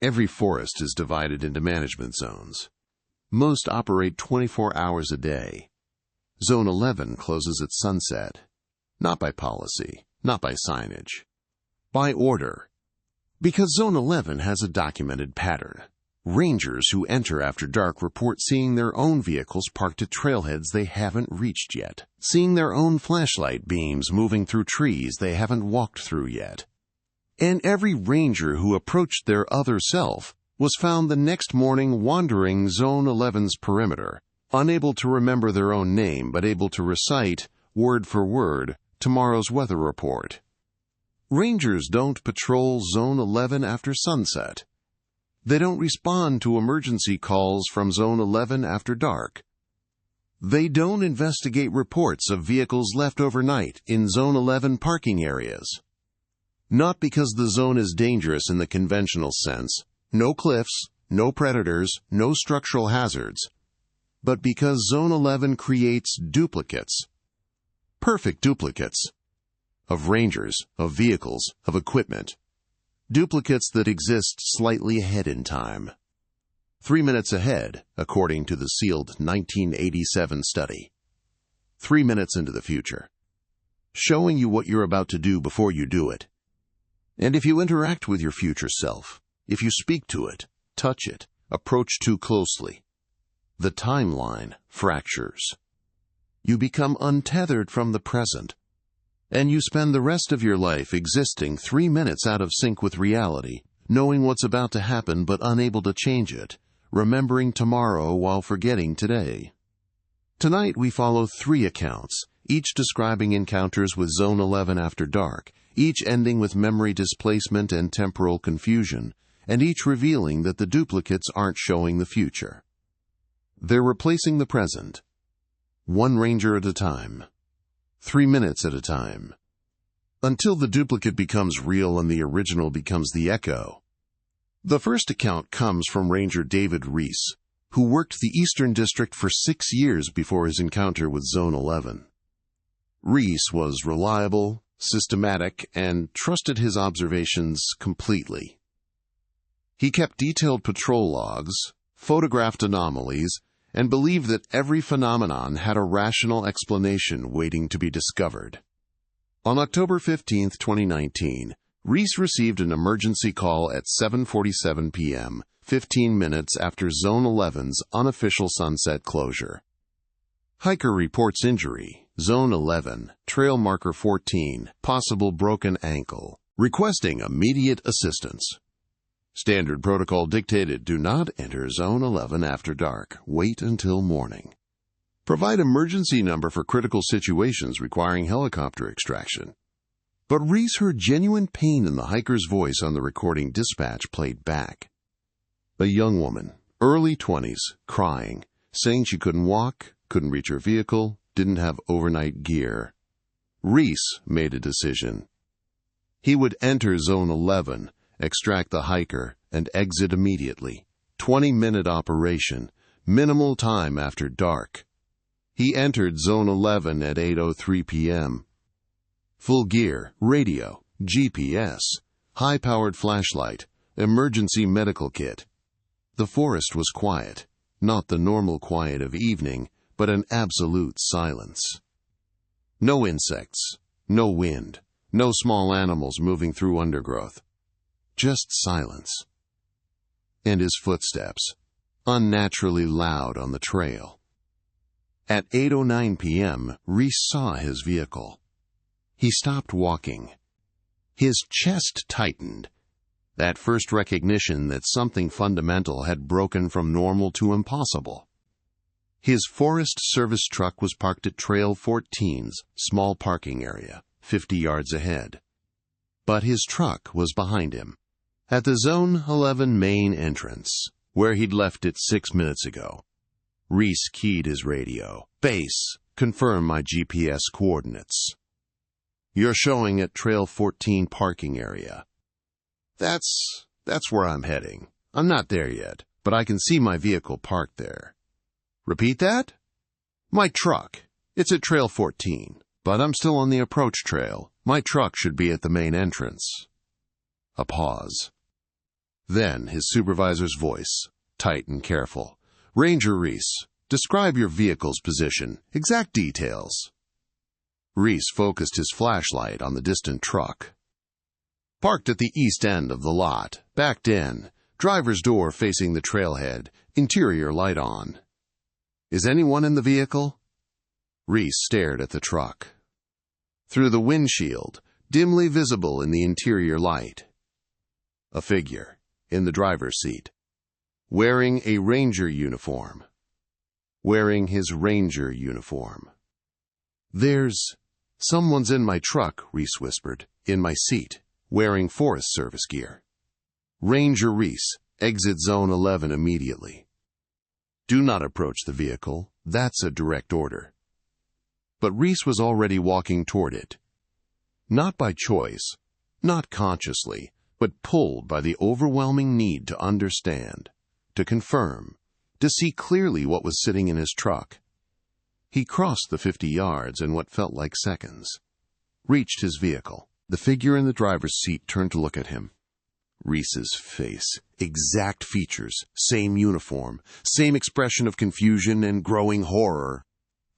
Every forest is divided into management zones. Most operate 24 hours a day. Zone 11 closes at sunset. Not by policy, not by signage. By order. Because Zone 11 has a documented pattern. Rangers who enter after dark report seeing their own vehicles parked at trailheads they haven't reached yet, seeing their own flashlight beams moving through trees they haven't walked through yet. And every ranger who approached their other self was found the next morning wandering Zone 11's perimeter, unable to remember their own name but able to recite, word for word, tomorrow's weather report. Rangers don't patrol Zone 11 after sunset. They don't respond to emergency calls from Zone 11 after dark. They don't investigate reports of vehicles left overnight in Zone 11 parking areas. Not because the zone is dangerous in the conventional sense, no cliffs, no predators, no structural hazards, but because Zone 11 creates duplicates, perfect duplicates, of rangers, of vehicles, of equipment, duplicates that exist slightly ahead in time. 3 minutes ahead, according to the sealed 1987 study. 3 minutes into the future. Showing you what you're about to do before you do it. And if you interact with your future self, if you speak to it, touch it, approach too closely, the timeline fractures. You become untethered from the present, and you spend the rest of your life existing 3 minutes out of sync with reality, knowing what's about to happen but unable to change it, remembering tomorrow while forgetting today. Tonight we follow 3 accounts, each describing encounters with Zone 11 after dark, each ending with memory displacement and temporal confusion, and each revealing that the duplicates aren't showing the future. They're replacing the present. 1 ranger at a time. 3 minutes at a time. Until the duplicate becomes real and the original becomes the echo. The first account comes from Ranger David Reese, who worked the Eastern District for 6 years before his encounter with Zone 11. Reese was reliable, systematic, and trusted his observations completely. He kept detailed patrol logs, photographed anomalies, and believed that every phenomenon had a rational explanation waiting to be discovered. On October 15, 2019, Reese received an emergency call at 7:47 p.m., 15 minutes after Zone 11's unofficial sunset closure. Hiker reports injury, Zone 11, trail marker 14, possible broken ankle, requesting immediate assistance. Standard protocol dictated, do not enter Zone 11 after dark, wait until morning. Provide emergency number for critical situations requiring helicopter extraction. But Reese heard genuine pain in the hiker's voice on the recording dispatch played back. A young woman, early 20s, crying, saying she couldn't walk, couldn't reach her vehicle, didn't have overnight gear. Reese made a decision. He would enter Zone 11, extract the hiker, and exit immediately. 20-minute operation, minimal time after dark. He entered Zone 11 at 8:03 p.m. Full gear, radio, GPS, high-powered flashlight, emergency medical kit. The forest was quiet, not the normal quiet of evening, but an absolute silence. No insects, no wind, no small animals moving through undergrowth. Just silence. And his footsteps, unnaturally loud on the trail. At 8:09 p.m., Reese saw his vehicle. He stopped walking. His chest tightened. That first recognition that something fundamental had broken from normal to impossible. His Forest Service truck was parked at Trail 14's small parking area, 50 yards ahead. But his truck was behind him, at the Zone 11 main entrance, where he'd left it 6 minutes ago. Reese keyed his radio. Base, confirm my GPS coordinates. You're showing at Trail 14 parking area. That's where I'm heading. I'm not there yet, but I can see my vehicle parked there. Repeat that? My truck. It's at Trail 14, but I'm still on the approach trail. My truck should be at the main entrance. A pause. Then his supervisor's voice, tight and careful. "Ranger Reese, describe your vehicle's position. Exact details." Reese focused his flashlight on the distant truck. "Parked at the east end of the lot, backed in, driver's door facing the trailhead, interior light on." "Is anyone in the vehicle?" Reese stared at the truck. Through the windshield, dimly visible in the interior light, a figure in the driver's seat, wearing a ranger uniform. Wearing his ranger uniform. "Someone's in my truck," Reese whispered, "in my seat, wearing Forest Service gear. Ranger Reese, exit Zone 11 immediately. Do not approach the vehicle. That's a direct order." But Reese was already walking toward it. Not by choice, not consciously, but pulled by the overwhelming need to understand, to confirm, to see clearly what was sitting in his truck. He crossed the 50 yards in what felt like seconds. Reached his vehicle. The figure in the driver's seat turned to look at him. Reese's face, exact features, same uniform, same expression of confusion and growing horror.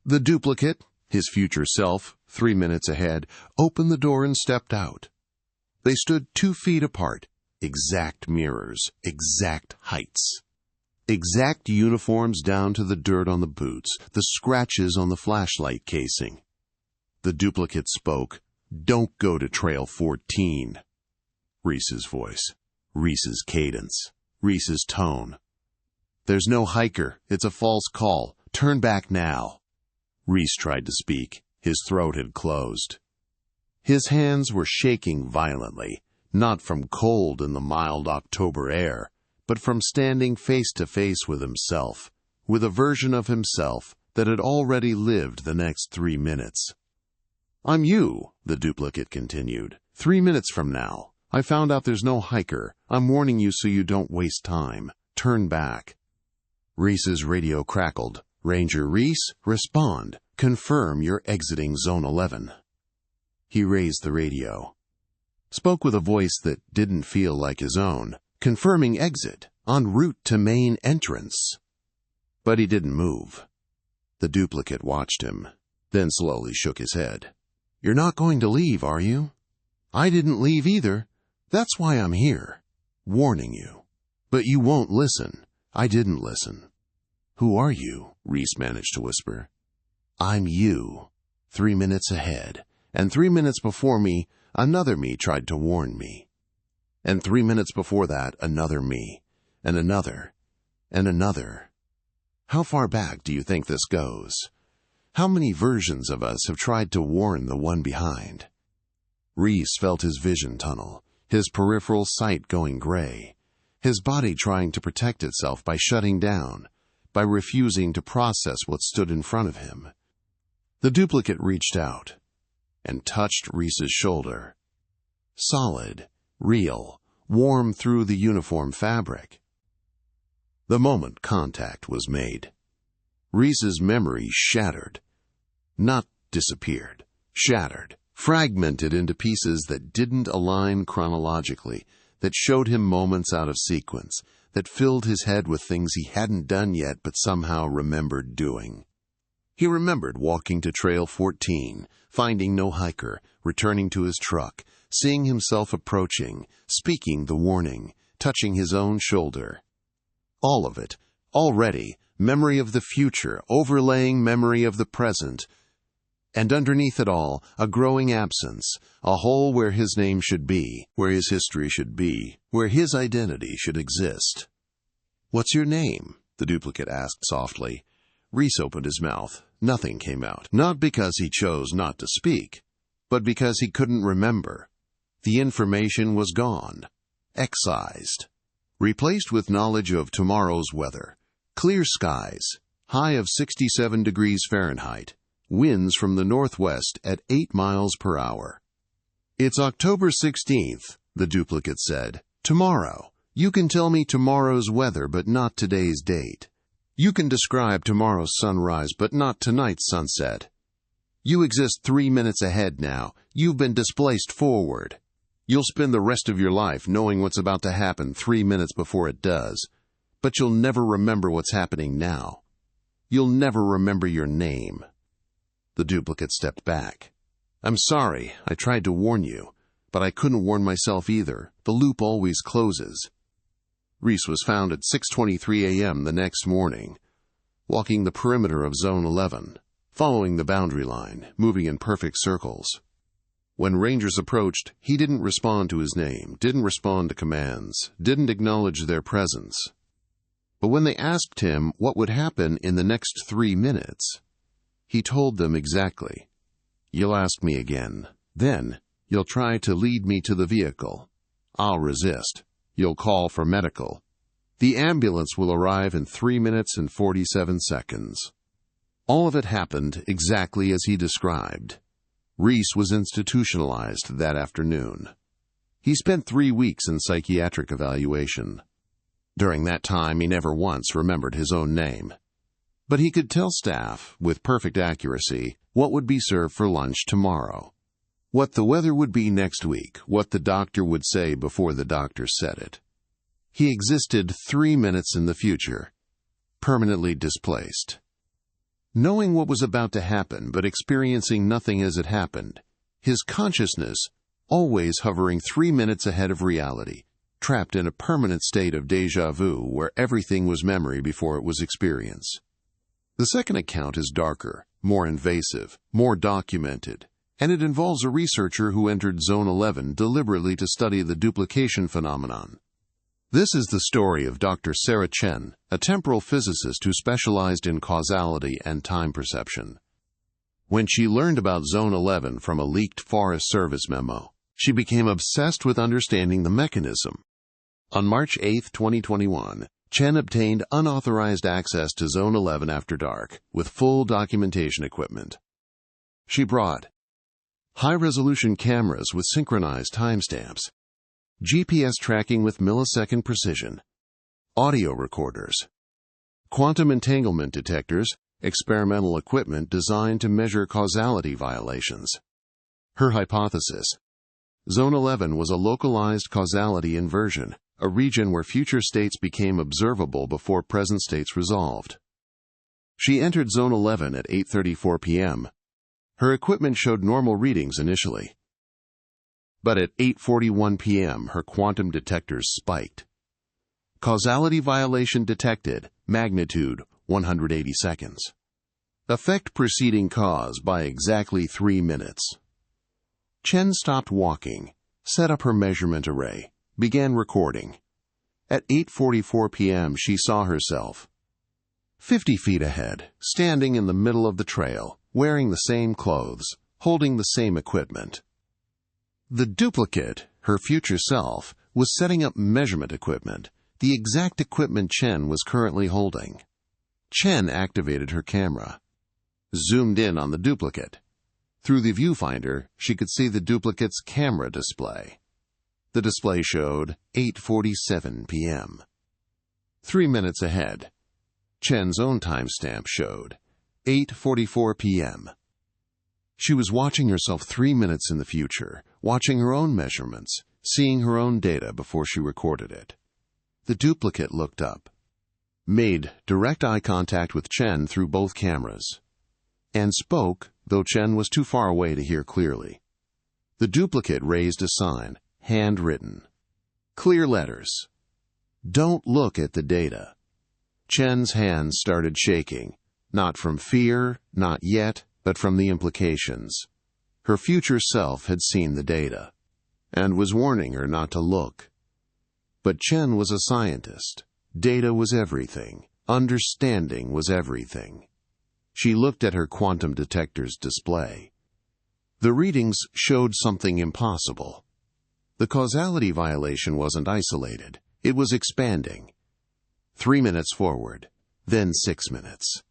The duplicate, his future self, 3 minutes ahead, opened the door and stepped out. They stood 2 feet apart, exact mirrors, exact heights. Exact uniforms down to the dirt on the boots, the scratches on the flashlight casing. The duplicate spoke. "Don't go to Trail 14. Reese's voice, Reese's cadence, Reese's tone. "There's no hiker. It's a false call. Turn back now." Reese tried to speak. His throat had closed. His hands were shaking violently, not from cold in the mild October air, but from standing face to face with himself, with a version of himself that had already lived the next 3 minutes. "I'm you," the duplicate continued. 3 minutes from now. I found out there's no hiker. I'm warning you so you don't waste time. Turn back." Reese's radio crackled. "Ranger Reese, respond. Confirm you're exiting Zone 11. He raised the radio. Spoke with a voice that didn't feel like his own. "Confirming exit. En route to main entrance." But he didn't move. The duplicate watched him, then slowly shook his head. "You're not going to leave, are you?" "I didn't leave either. That's why I'm here. Warning you. But you won't listen." "I didn't listen." "Who are you?" Reese managed to whisper. "I'm you. 3 minutes ahead. And 3 minutes before me, another me tried to warn me. And 3 minutes before that, another me. And another. And another. How far back do you think this goes? How many versions of us have tried to warn the one behind?" Reese felt his vision tunnel, his peripheral sight going gray, his body trying to protect itself by shutting down, by refusing to process what stood in front of him. The duplicate reached out and touched Reese's shoulder. Solid, real, warm through the uniform fabric. The moment contact was made, Reese's memory shattered. Not disappeared, shattered, fragmented into pieces that didn't align chronologically, that showed him moments out of sequence, that filled his head with things he hadn't done yet but somehow remembered doing. He remembered walking to Trail 14, finding no hiker, returning to his truck, seeing himself approaching, speaking the warning, touching his own shoulder. All of it, already, memory of the future, overlaying memory of the present, and underneath it all, a growing absence, a hole where his name should be, where his history should be, where his identity should exist. "What's your name?" the duplicate asked softly. Reese opened his mouth. Nothing came out, not because he chose not to speak, but because he couldn't remember. The information was gone, excised, replaced with knowledge of tomorrow's weather. Clear skies, high of 67 degrees Fahrenheit, winds from the northwest at 8 miles per hour. "It's October 16th, the duplicate said. "Tomorrow. You can tell me tomorrow's weather, but not today's date. You can describe tomorrow's sunrise, but not tonight's sunset. You exist 3 minutes ahead now. You've been displaced forward. You'll spend the rest of your life knowing what's about to happen 3 minutes before it does, but you'll never remember what's happening now. You'll never remember your name. The duplicate stepped back. I'm sorry, I tried to warn you, but I couldn't warn myself either. The loop always closes. Reese was found at 6:23 a.m. the next morning, walking the perimeter of Zone 11, following the boundary line, moving in perfect circles. When Rangers approached, he didn't respond to his name, didn't respond to commands, didn't acknowledge their presence. But when they asked him what would happen in the next 3 minutes, he told them exactly. You'll ask me again. Then, you'll try to lead me to the vehicle. I'll resist. You'll call for medical. The ambulance will arrive in 3 minutes and 47 seconds. All of it happened exactly as he described. Reese was institutionalized that afternoon. He spent 3 weeks in psychiatric evaluation. During that time, he never once remembered his own name. But he could tell staff, with perfect accuracy, what would be served for lunch tomorrow, what the weather would be next week, what the doctor would say before the doctor said it. He existed 3 minutes in the future, permanently displaced. Knowing what was about to happen but experiencing nothing as it happened, his consciousness always hovering 3 minutes ahead of reality, trapped in a permanent state of déjà vu where everything was memory before it was experience. The second account is darker, more invasive, more documented, and it involves a researcher who entered Zone 11 deliberately to study the duplication phenomenon. This is the story of Dr. Sarah Chen, a temporal physicist who specialized in causality and time perception. When she learned about Zone 11 from a leaked Forest Service memo, she became obsessed with understanding the mechanism. On March 8, 2021, Chen obtained unauthorized access to Zone 11 after dark with full documentation equipment. She brought high-resolution cameras with synchronized timestamps, GPS tracking with millisecond precision, audio recorders, quantum entanglement detectors, experimental equipment designed to measure causality violations. Her hypothesis: Zone 11 was a localized causality inversion, a region where future states became observable before present states resolved. She entered Zone 11 at 8:34 p.m. Her equipment showed normal readings initially. But at 8:41 p.m., her quantum detectors spiked. Causality violation detected, magnitude 180 seconds. Effect preceding cause by exactly 3 minutes. Chen stopped walking, set up her measurement array, began recording. At 8:44 p.m., she saw herself 50 feet ahead, standing in the middle of the trail, wearing the same clothes, holding the same equipment. The duplicate, her future self, was setting up measurement equipment, the exact equipment Chen was currently holding. Chen activated her camera, zoomed in on the duplicate. Through the viewfinder, she could see the duplicate's camera display. The display showed 8:47 p.m. 3 minutes ahead. Chen's own timestamp showed 8:44 p.m. She was watching herself 3 minutes in the future, watching her own measurements, seeing her own data before she recorded it. The duplicate looked up, made direct eye contact with Chen through both cameras, and spoke, though Chen was too far away to hear clearly. The duplicate raised a sign, handwritten. Clear letters. Don't look at the data. Chen's hands started shaking, not from fear, not yet, but from the implications. Her future self had seen the data, and was warning her not to look. But Chen was a scientist. Data was everything. Understanding was everything. She looked at her quantum detector's display. The readings showed something impossible. The causality violation wasn't isolated. It was expanding. 3 minutes forward, then 6 minutes,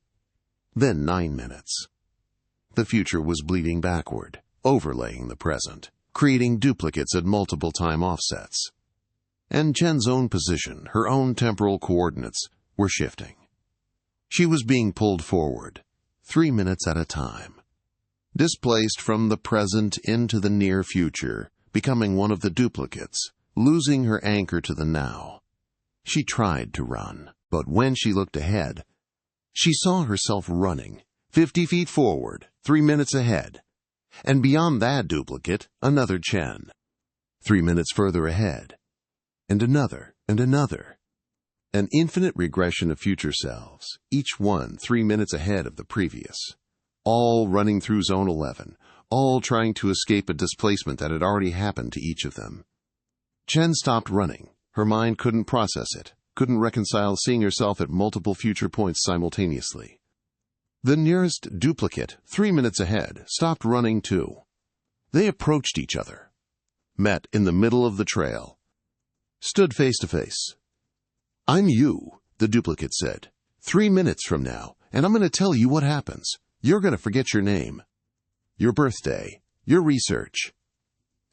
then 9 minutes. The future was bleeding backward, overlaying the present, creating duplicates at multiple time offsets. And Chen's own position, her own temporal coordinates, were shifting. She was being pulled forward, 3 minutes at a time, displaced from the present into the near future, becoming one of the duplicates, losing her anchor to the now. She tried to run, but when she looked ahead, she saw herself running, 50 feet forward, 3 minutes ahead. And beyond that duplicate, another Chen. 3 minutes further ahead. And another, and another. An infinite regression of future selves, each one 3 minutes ahead of the previous. All running through Zone 11, all trying to escape a displacement that had already happened to each of them. Chen stopped running. Her mind couldn't process it, couldn't reconcile seeing herself at multiple future points simultaneously. The nearest duplicate, 3 minutes ahead, stopped running too. They approached each other, met in the middle of the trail, stood face to face. "I'm you," the duplicate said. 3 minutes from now, and I'm going to tell you what happens. You're going to forget your name, your birthday, your research,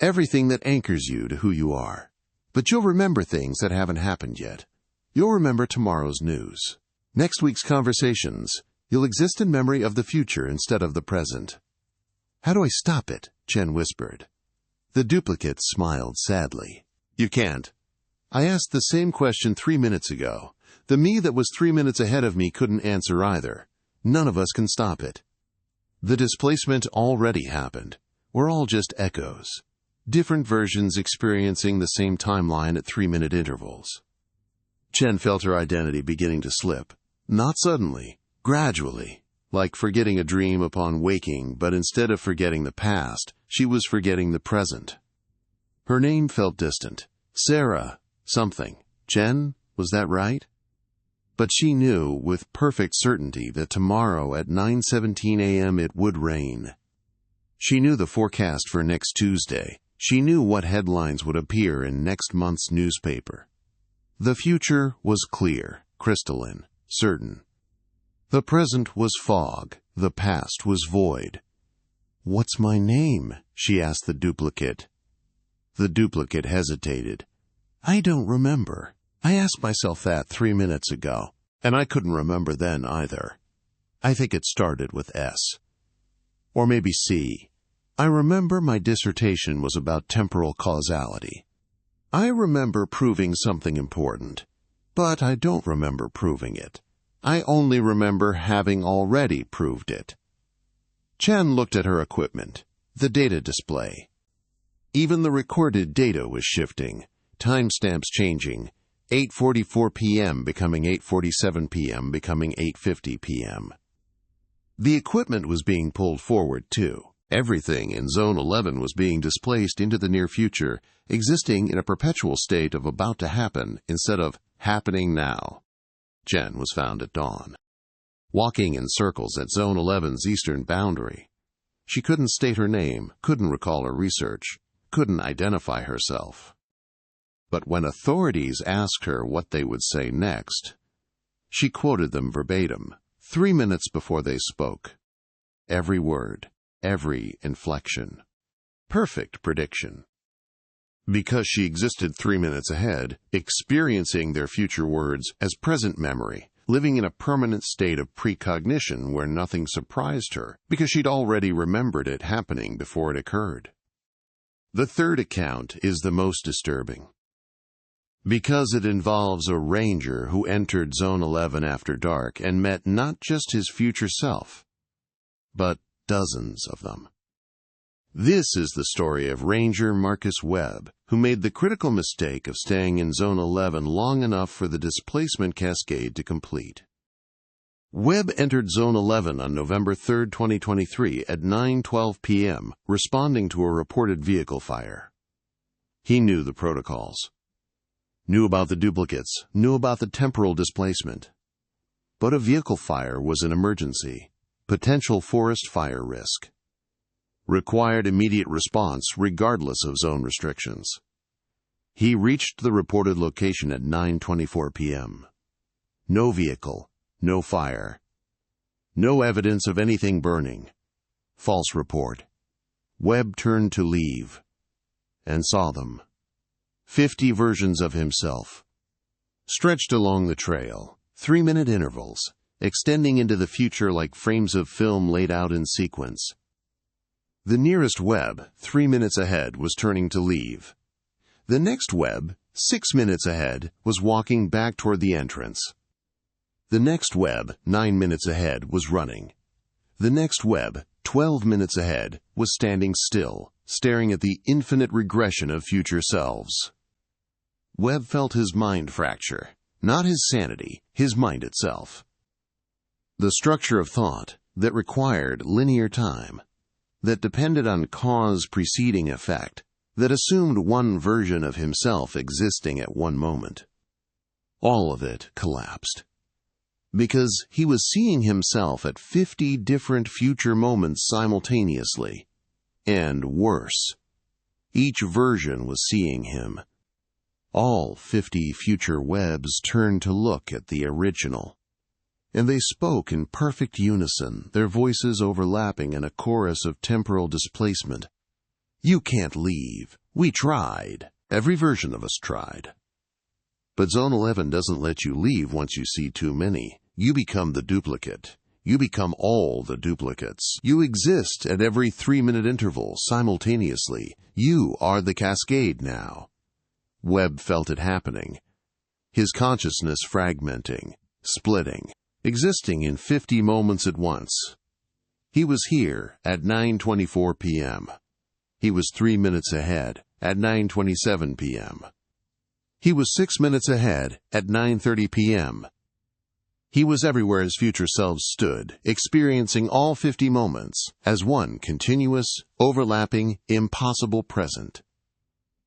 everything that anchors you to who you are. But you'll remember things that haven't happened yet. You'll remember tomorrow's news. Next week's conversations. You'll exist in memory of the future instead of the present. "How do I stop it?" Chen whispered. The duplicate smiled sadly. "You can't. I asked the same question 3 minutes ago. The me that was 3 minutes ahead of me couldn't answer either. None of us can stop it. The displacement already happened. We're all just echoes. Different versions experiencing the same timeline at 3-minute intervals." Chen felt her identity beginning to slip. Not suddenly, gradually, like forgetting a dream upon waking, but instead of forgetting the past, she was forgetting the present. Her name felt distant. Sarah, something. Chen, was that right? But she knew with perfect certainty that tomorrow at 9:17 a.m. it would rain. She knew the forecast for next Tuesday. She knew what headlines would appear in next month's newspaper. The future was clear, crystalline, certain. The present was fog. The past was void. "What's my name?" she asked the duplicate. The duplicate hesitated. "I don't remember. I asked myself that 3 minutes ago, and I couldn't remember then either. I think it started with S. Or maybe C. I remember my dissertation was about temporal causality. I remember proving something important, but I don't remember proving it. I only remember having already proved it." Chen looked at her equipment, the data display. Even the recorded data was shifting, timestamps changing, 8:44 p.m. becoming 8:47 p.m. becoming 8:50 p.m. The equipment was being pulled forward, too. Everything in Zone 11 was being displaced into the near future, existing in a perpetual state of about to happen instead of happening now. Chen was found at dawn, walking in circles at Zone 11's eastern boundary. She couldn't state her name, couldn't recall her research, couldn't identify herself. But when authorities asked her what they would say next, she quoted them verbatim, 3 minutes before they spoke. Every word, every inflection. Perfect prediction. Because she existed 3 minutes ahead, experiencing their future words as present memory, living in a permanent state of precognition where nothing surprised her, because she'd already remembered it happening before it occurred. The third account is the most disturbing, because it involves a ranger who entered Zone 11 after dark and met not just his future self, but dozens of them. This is the story of Ranger Marcus Webb, who made the critical mistake of staying in Zone 11 long enough for the displacement cascade to complete. Webb entered Zone 11 on November 3, 2023 at 9:12 p.m., responding to a reported vehicle fire. He knew the protocols, knew about the duplicates, knew about the temporal displacement. But a vehicle fire was an emergency, potential forest fire risk. Required immediate response regardless of zone restrictions. He reached the reported location at 9:24 p.m. No vehicle, no fire, no evidence of anything burning. False report. Webb turned to leave and saw them. 50 versions of himself, stretched along the trail, 3-minute intervals, extending into the future like frames of film laid out in sequence. The nearest Webb, 3 minutes ahead, was turning to leave. The next Webb, 6 minutes ahead, was walking back toward the entrance. The next Webb, 9 minutes ahead, was running. The next Webb, 12 minutes ahead, was standing still, staring at the infinite regression of future selves. Webb felt his mind fracture, not his sanity, his mind itself. The structure of thought that required linear time, that depended on cause preceding effect, that assumed one version of himself existing at one moment. All of it collapsed. Because he was seeing himself at 50 different future moments simultaneously. And worse, each version was seeing him. All 50 future Webbs turned to look at the original. And they spoke in perfect unison, their voices overlapping in a chorus of temporal displacement. "You can't leave. We tried. Every version of us tried." But Zone 11 doesn't let you leave once you see too many. You become the duplicate. You become all the duplicates. You exist at every 3-minute interval simultaneously. You are the cascade now. Webb felt it happening. His consciousness fragmenting, splitting, existing in 50 moments at once. He was here at 9:24 p.m. He was 3 minutes ahead at 9:27 p.m. He was 6 minutes ahead at 9:30 p.m. He was everywhere his future selves stood, experiencing all 50 moments as one continuous, overlapping, impossible present.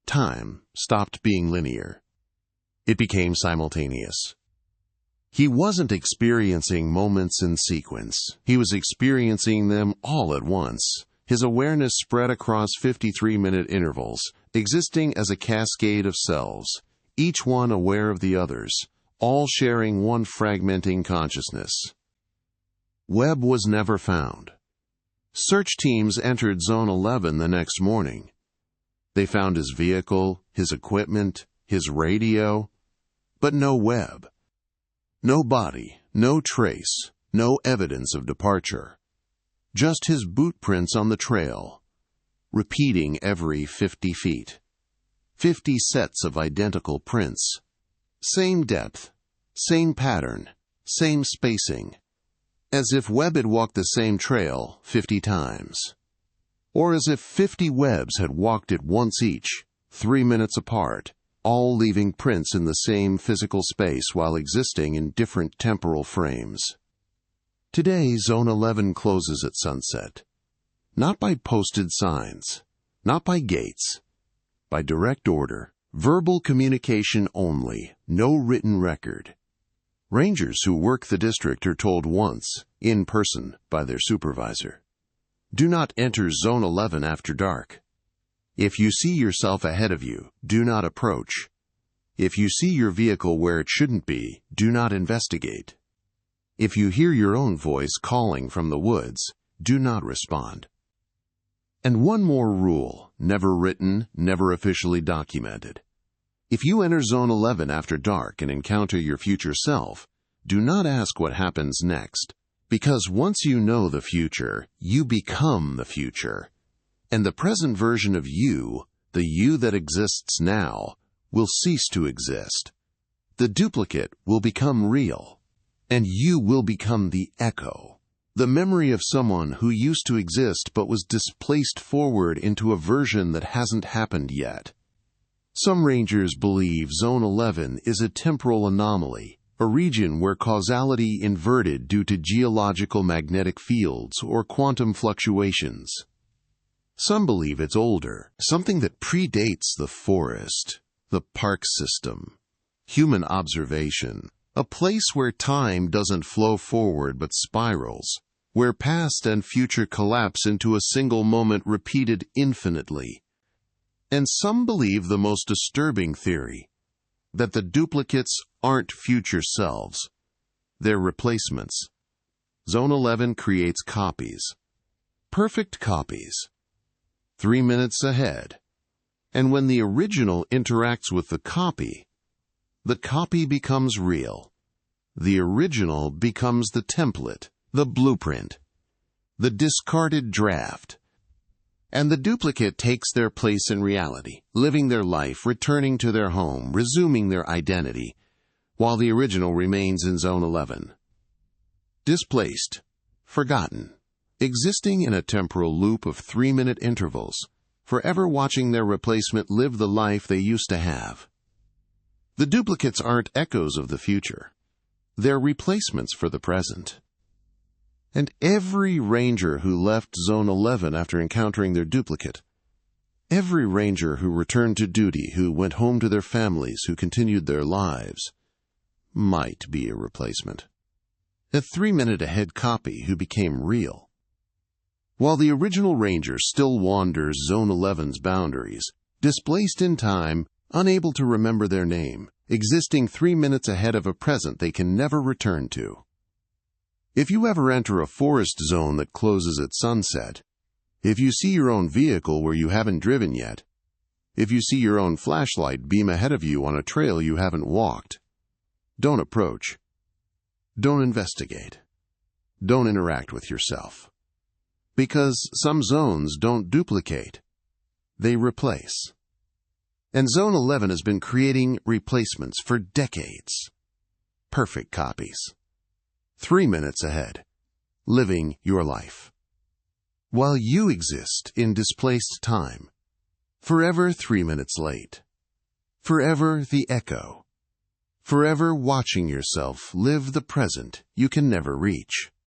Time stopped being linear. It became simultaneous. He wasn't experiencing moments in sequence. He was experiencing them all at once. His awareness spread across 53-minute intervals, existing as a cascade of selves, each one aware of the others, all sharing one fragmenting consciousness. Webb was never found. Search teams entered Zone 11 the next morning. They found his vehicle, his equipment, his radio, but no Webb. No body, no trace, no evidence of departure. Just his boot prints on the trail, repeating every 50 feet. 50 sets of identical prints. Same depth, same pattern, same spacing, as if Webb had walked the same trail 50 times. Or as if 50 Webbs had walked it once each, 3 minutes apart, all leaving prints in the same physical space while existing in different temporal frames. Today, Zone 11 closes at sunset. Not by posted signs, not by gates, by direct order. Verbal communication only, no written record. Rangers who work the district are told once, in person, by their supervisor. Do not enter Zone 11 after dark. If you see yourself ahead of you, do not approach. If you see your vehicle where it shouldn't be, do not investigate. If you hear your own voice calling from the woods, do not respond. And one more rule, never written, never officially documented. If you enter Zone 11 after dark and encounter your future self, do not ask what happens next, because once you know the future, you become the future. And the present version of you, the you that exists now, will cease to exist. The duplicate will become real, and you will become the echo. The memory of someone who used to exist but was displaced forward into a version that hasn't happened yet. Some rangers believe Zone 11 is a temporal anomaly, a region where causality inverted due to geological magnetic fields or quantum fluctuations. Some believe it's older, something that predates the forest, the park system, human observation, a place where time doesn't flow forward but spirals, where past and future collapse into a single moment repeated infinitely. And some believe the most disturbing theory, that the duplicates aren't future selves. They're replacements. Zone 11 creates copies. Perfect copies. 3 minutes ahead. And when the original interacts with the copy becomes real. The original becomes the template, the blueprint, the discarded draft. And the duplicate takes their place in reality, living their life, returning to their home, resuming their identity, while the original remains in Zone 11. Displaced, forgotten, existing in a temporal loop of 3-minute intervals, forever watching their replacement live the life they used to have. The duplicates aren't echoes of the future. They're replacements for the present. And every ranger who left Zone 11 after encountering their duplicate, every ranger who returned to duty, who went home to their families, who continued their lives, might be a replacement. A 3-minute ahead copy who became real. While the original ranger still wanders Zone 11's boundaries, displaced in time, unable to remember their name, existing 3 minutes ahead of a present they can never return to. If you ever enter a forest zone that closes at sunset, if you see your own vehicle where you haven't driven yet, if you see your own flashlight beam ahead of you on a trail you haven't walked, don't approach. Don't investigate. Don't interact with yourself. Because some zones don't duplicate. They replace. And Zone 11 has been creating replacements for decades. Perfect copies. 3 minutes ahead. Living your life. While you exist in displaced time. Forever 3 minutes late. Forever the echo. Forever watching yourself live the present you can never reach.